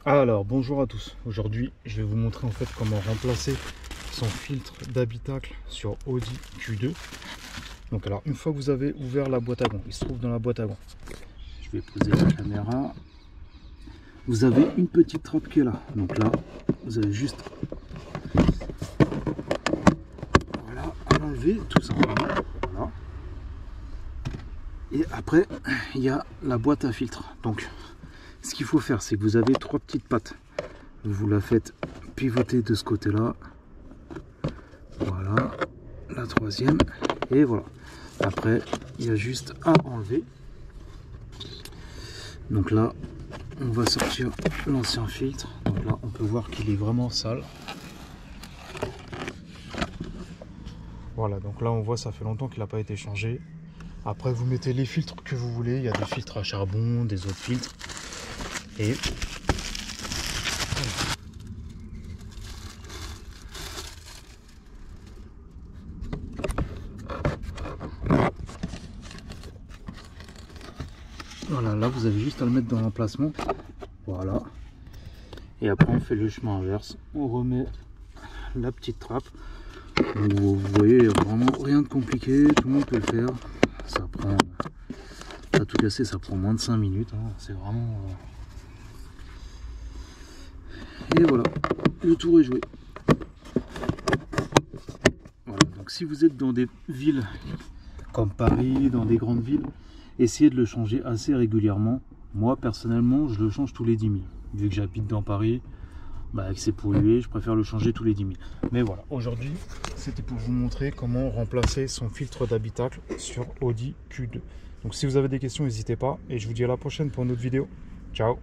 Alors bonjour à tous, aujourd'hui je vais vous montrer en fait comment remplacer son filtre d'habitacle sur Audi Q2. Donc alors une fois que vous avez ouvert la boîte à gants, il se trouve dans la boîte à gants, je vais poser la caméra, vous avez une petite trappe qui est là, donc là vous avez juste voilà, à l'enlever tout simplement, voilà. Et après il y a la boîte à filtre. Donc ce qu'il faut faire, c'est que vous avez trois petites pattes. Vous la faites pivoter de ce côté-là. Voilà. La troisième. Et voilà. Après, il y a juste à enlever. Donc là, on va sortir l'ancien filtre. Donc là, on peut voir qu'il est vraiment sale. Voilà. Donc là, on voit ça fait longtemps qu'il n'a pas été changé. Après, vous mettez les filtres que vous voulez. Il y a des filtres à charbon, des autres filtres. Et voilà, là vous avez juste à le mettre dans l'emplacement. Voilà. Et après on fait le chemin inverse. On remet la petite trappe. Donc vous voyez, il n'y a vraiment rien de compliqué. Tout le monde peut le faire. Ça prend, à tout casser, ça prend moins de 5 minutes. Hein. C'est vraiment... Et voilà, le tour est joué. Voilà, donc si vous êtes dans des villes comme Paris, dans des grandes villes, essayez de le changer assez régulièrement. Moi personnellement, je le change tous les 10 000. Vu que j'habite dans Paris, que c'est pollué, je préfère le changer tous les 10 000. Mais voilà, aujourd'hui, c'était pour vous montrer comment remplacer son filtre d'habitacle sur Audi Q2. Donc si vous avez des questions, n'hésitez pas. Et je vous dis à la prochaine pour une autre vidéo. Ciao!